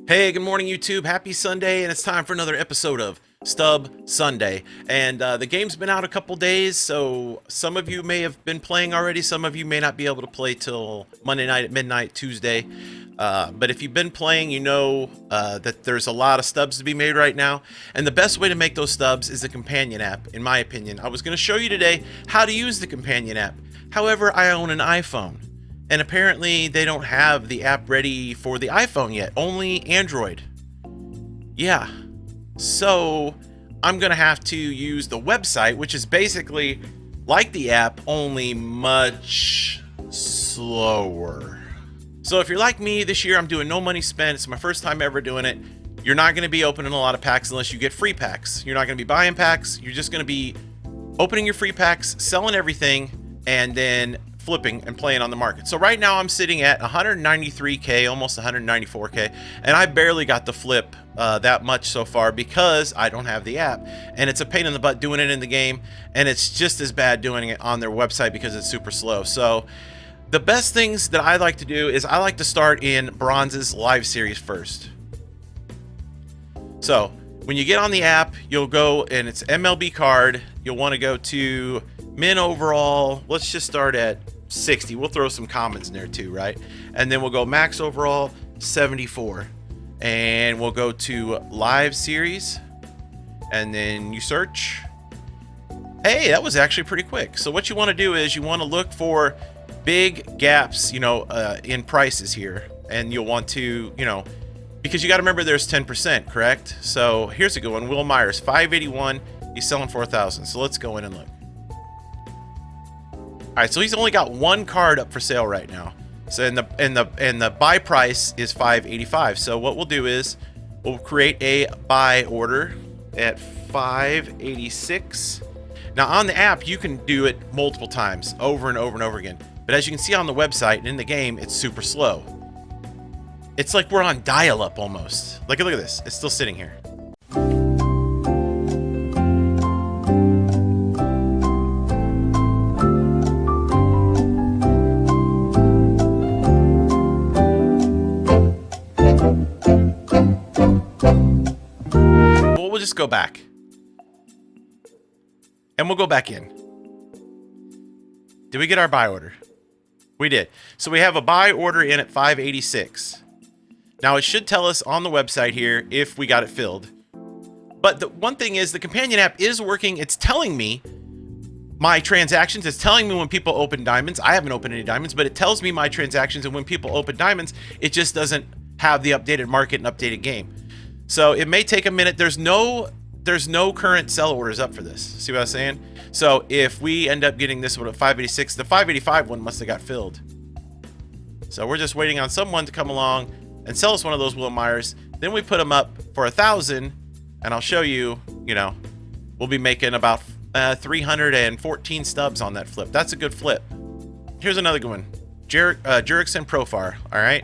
Hey, good morning, YouTube. Happy Sunday, and it's time for another episode of Stub Sunday. And the game's been out a couple days, so some of you may have been playing already. Some of you may not be able to play till Monday night at midnight, Tuesday. But if you've been playing, you know that there's a lot of stubs to be made right now. And the best way to make those stubs is the companion app, in my opinion. I was going to show you today how to use the companion app. However, I own an iPhone. And apparently they don't have the app ready for the iPhone yet, only Android. Yeah, so I'm gonna have to use the website, which is basically like the app, only much slower. So if you're like me, this year I'm doing no money spent. It's my first time ever doing it. You're not gonna be opening a lot of packs unless you get free packs. You're not gonna be buying packs. You're just gonna be opening your free packs, selling everything, and then flipping and playing on the market. So right now I'm sitting at 193k, almost 194k, and I barely got to flip that much so far because I don't have the app, and it's a pain in the butt doing it in the game, and it's just as bad doing it on their website because it's super slow. So the best things that I like to do is I like to start in Bronze's live series first. So when you get on the app, you'll go, and it's MLB card, you'll want to go to min overall. Let's just start at 60. We'll throw some commons in there too, right? And then we'll go max overall 74, and we'll go to live series, and then you search. Hey, that was actually pretty quick. So what you want to do is you want to look for big gaps, you know, in prices here, and you'll want to, you know, because you got to remember there's 10%, correct? So here's a good one. Will Myers, 581. He's selling 4,000. So let's go in and look. All right, so he's only got one card up for sale right now. So and the buy price is 585. So what we'll do is we'll create a buy order at 586. Now on the app you can do it multiple times, over and over and over again. But as you can see on the website and in the game, it's super slow. It's like we're on dial-up almost. Look at this. It's still sitting here. We'll just go back, and we'll go back in. Did we get our buy order? We did. So we have a buy order in at 586. Now it should tell us on the website here if we got it filled. But the one thing is the companion app is working. It's telling me my transactions. It's telling me when people open diamonds. I haven't opened any diamonds, but it tells me my transactions, and when people open diamonds, it just doesn't have the updated market and updated game. So it may take a minute. There's no current sell orders up for this. See what I'm saying? So if we end up getting this one at 586, the 585 one must have got filled. So we're just waiting on someone to come along and sell us one of those Will Myers. Then we put them up for 1,000, and I'll show you, you know, we'll be making about 314 stubs on that flip. That's a good flip. Here's another good one. Jurickson Profar, all right?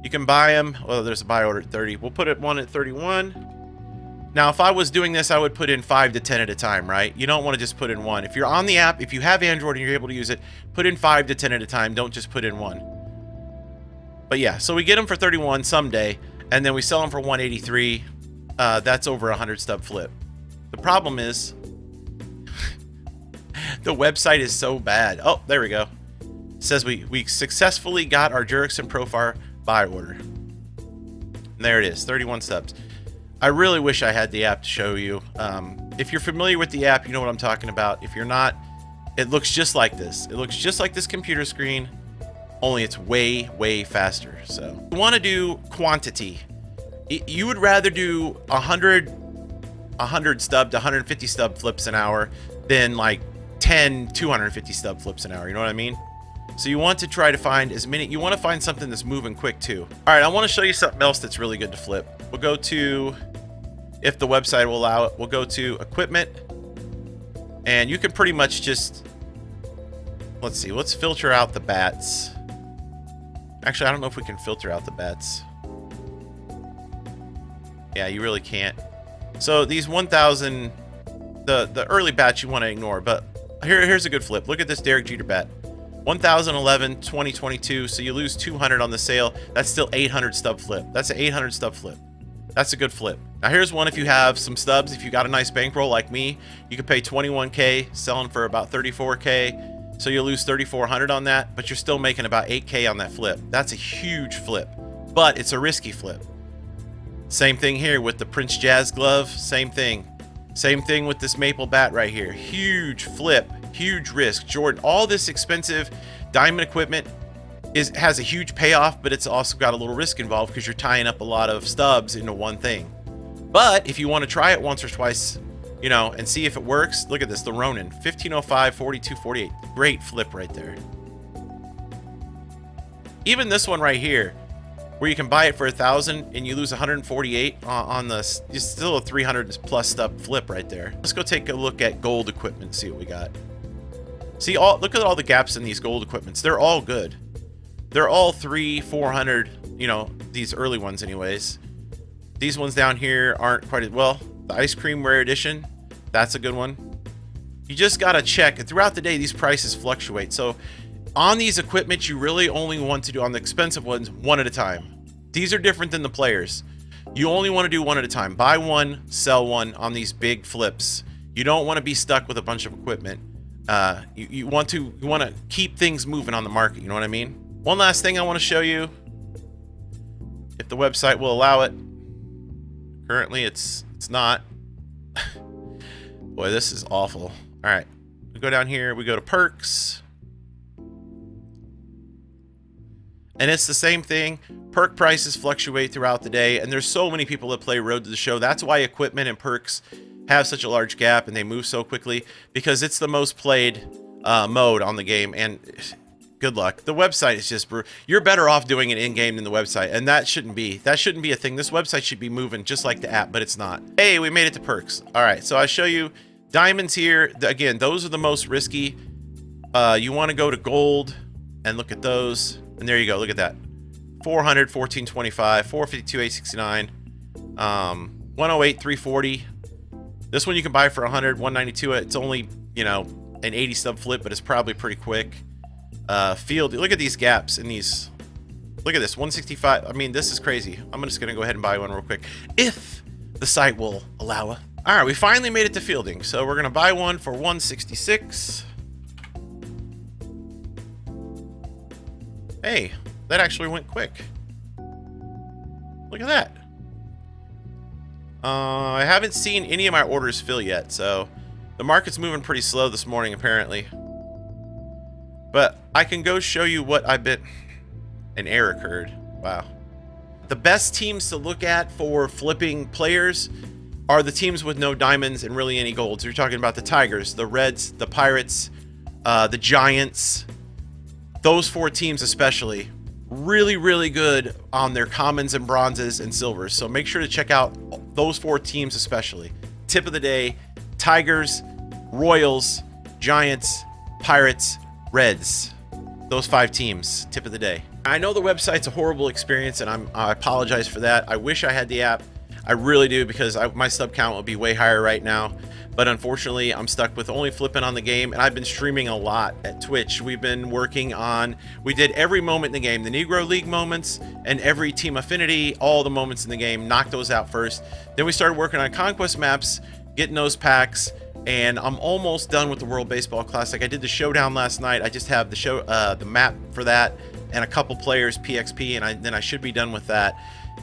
You can buy them. Well, there's a buy order at 30. We'll put it one at 31. Now, if I was doing this, I would put in 5 to 10 at a time, right? You don't want to just put in one. If you're on the app, if you have Android and you're able to use it, put in 5 to 10 at a time. Don't just put in one. But yeah, so we get them for 31 someday, and then we sell them for 183. That's over 100 stub flip. The problem is the website is so bad. Oh, there we go. It says we successfully got our Jurickson Profar buy order. And there it is, 31 stubs. I really wish I had the app to show you. If you're familiar with the app, you know what I'm talking about. If you're not, it looks just like this. It looks just like this computer screen, only it's way, way faster. So you want to do quantity. You would rather do 100 stub to 150 stub flips an hour than like 10 250 stub flips an hour. You know what I mean? So you want to try to find as many. You want to find something that's moving quick too. All right, I want to show you something else that's really good to flip. We'll go to, if the website will allow it, we'll go to equipment, and you can pretty much just, let's see, let's filter out the bats. Actually, I don't know if we can filter out the bats. Yeah, you really can't. So these 1,000, the early bats you want to ignore, but here's a good flip. Look at this Derek Jeter bat. 1011 2022, so you lose 200 on the sale. That's still 800 stub flip. That's an 800 stub flip. That's a good flip. Now here's one if you have some stubs. If you got a nice bankroll like me, you could pay 21k selling for about 34k, so you'll lose 3400 on that, but you're still making about 8k on that flip. That's a huge flip, but it's a risky flip. Same thing here with the Prince Jazz glove. Same thing with this maple bat right here. Huge flip, huge risk. Jordan, all this expensive diamond equipment has a huge payoff, but it's also got a little risk involved because you're tying up a lot of stubs into one thing. But if you want to try it once or twice, you know, and see if it works, look at this, the Ronin, 1505, 4248. Great flip right there. Even this one right here, where you can buy it for 1,000 and you lose 148 on the, it's still a 300 plus stub flip right there. Let's go take a look at gold equipment and see what we got. See, look at all the gaps in these gold equipments. They're all good. They're all 400, you know, these early ones anyways. These ones down here aren't quite as well. The ice cream rare edition, that's a good one. You just got to check. Throughout the day, these prices fluctuate. So on these equipment, you really only want to do, on the expensive ones, one at a time. These are different than the players. You only want to do one at a time. Buy one, sell one on these big flips. You don't want to be stuck with a bunch of equipment. You want to keep things moving on the market. You know what I mean? One last thing I want to show you, if the website will allow it. Currently, it's not. Boy, this is awful. All right, we go down here. We go to perks. And it's the same thing. Perk prices fluctuate throughout the day, and there's so many people that play Road to the Show. That's why equipment and perks have such a large gap and they move so quickly, because it's the most played mode on the game. And good luck. The website is just you're better off doing it in-game than the website, and that shouldn't be a thing. This website should be moving just like the app, but it's not. Hey, we made it to perks. All right, so I show you diamonds here. Again, those are the most risky. You want to go to gold and look at those. And there you go. Look at that. 400, 1425, 452, 869, 108, 340. This one you can buy for 100, 192. It's only, you know, an 80 stub flip, but it's probably pretty quick. Field. Look at these gaps in these. Look at this. 165. I mean, this is crazy. I'm just going to go ahead and buy one real quick, if the site will allow it. All right, we finally made it to fielding. So we're going to buy one for 166. Hey, that actually went quick. Look at that. I haven't seen any of my orders fill yet, so the market's moving pretty slow this morning, apparently. But I can go show you what I bit. An error occurred. Wow. The best teams to look at for flipping players are the teams with no diamonds and really any golds. You're talking about the Tigers, the Reds, the Pirates, the Giants. Those four teams especially, really, really good on their commons and bronzes and silvers. So make sure to check out those four teams especially. Tip of the day, Tigers, Royals, Giants, Pirates, Reds. Those five teams, tip of the day. I know the website's a horrible experience, and I apologize for that. I wish I had the app. I really do, because my sub count would be way higher right now. But unfortunately, I'm stuck with only flipping on the game, and I've been streaming a lot at Twitch. We've been working on, we did every moment in the game, the Negro League moments and every Team Affinity, all the moments in the game, knocked those out first. Then we started working on Conquest maps, getting those packs, and I'm almost done with the World Baseball Classic. I did the showdown last night. I just have the map for that and a couple players PXP, and then I should be done with that.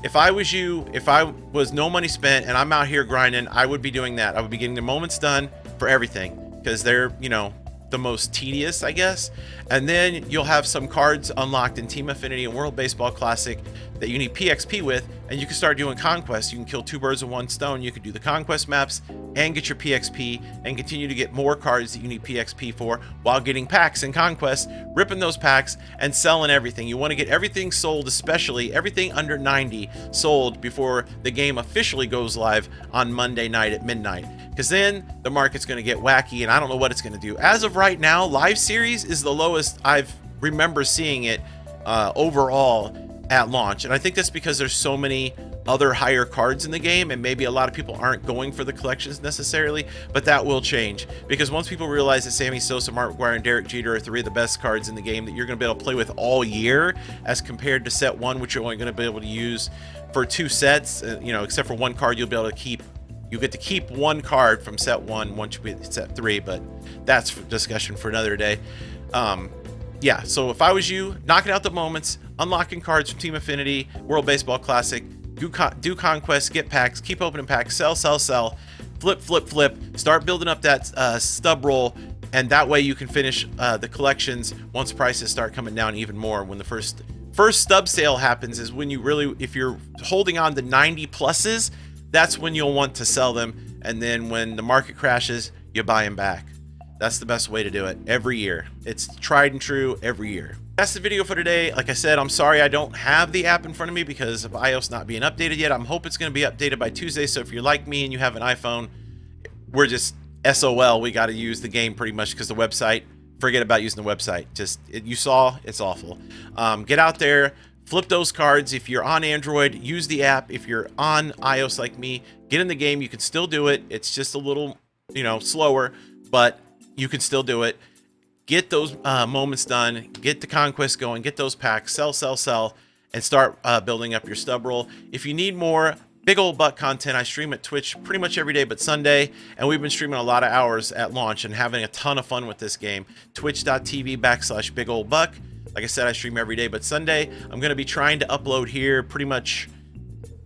If I was you, if I was no money spent and I'm out here grinding, I would be doing that. I would be getting the moments done for everything, because they're, you know, the most tedious, I guess. And then you'll have some cards unlocked in Team Affinity and World Baseball Classic that you need PXP with, and you can start doing Conquest. You can kill two birds with one stone. You can do the Conquest maps and get your PXP and continue to get more cards that you need PXP for while getting packs in Conquest, ripping those packs and selling everything. You want to get everything sold, especially everything under 90 sold before the game officially goes live on Monday night at midnight, because then the market's going to get wacky and I don't know what it's going to do. As of right now, Live Series is the lowest I've remember seeing it overall at launch, and I think that's because there's so many other higher cards in the game, and maybe a lot of people aren't going for the collections necessarily, but that will change because once people realize that Sammy Sosa, Mark McGwire, and Derek Jeter are 3 of the best cards in the game that you're going to be able to play with all year, as compared to set 1, which you're only going to be able to use for 2 sets, you know, except for 1 card you'll be able to keep. You get to keep 1 card from set 1 once you get set 3, but that's for discussion for another day. Yeah, so if I was you, knocking out the moments, unlocking cards from Team Affinity, World Baseball Classic, do conquest, get packs, keep opening packs, sell, flip, start building up that stub roll, and that way you can finish the collections once prices start coming down even more. When the first stub sale happens is when you really, if you're holding on to 90 pluses, that's when you'll want to sell them, and then when the market crashes, you buy them back. That's the best way to do it every year. It's tried and true every year. That's the video for today. Like I said, I'm sorry I don't have the app in front of me because of iOS not being updated yet. I'm hoping it's going to be updated by Tuesday. So if you're like me and you have an iPhone, we're just SOL. We got to use the game pretty much because the website, forget about using the website. Just, you saw, it's awful. Get out there, flip those cards. If you're on Android, use the app. If you're on iOS like me, get in the game. You can still do it. It's just a little, you know, slower, but you can still do it. Get those moments done, get the conquest going, get those packs, sell, and start building up your stub roll. If you need more Big Ol' Buck content, I stream at Twitch pretty much every day but Sunday, and we've been streaming a lot of hours at launch and having a ton of fun with this game. Twitch.tv/Big Ol' Buck. Like I said, I stream every day but Sunday. I'm going to be trying to upload here pretty much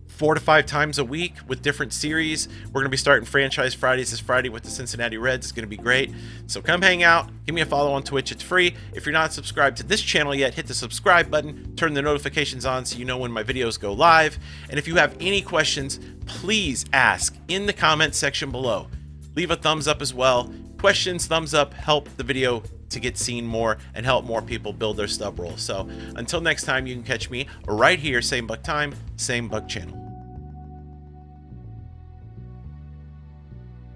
4 to 5 times a week with different series. We're going to be starting Franchise Fridays this Friday with the Cincinnati Reds. It's going to be great. So come hang out. Give me a follow on Twitch. It's free. If you're not subscribed to this channel yet, hit the subscribe button. Turn the notifications on so you know when my videos go live. And if you have any questions, please ask in the comments section below. Leave a thumbs up as well. Questions, thumbs up, help the video to get seen more and help more people build their stub roll. So until next time, you can catch me right here, same Buck time, same Buck channel.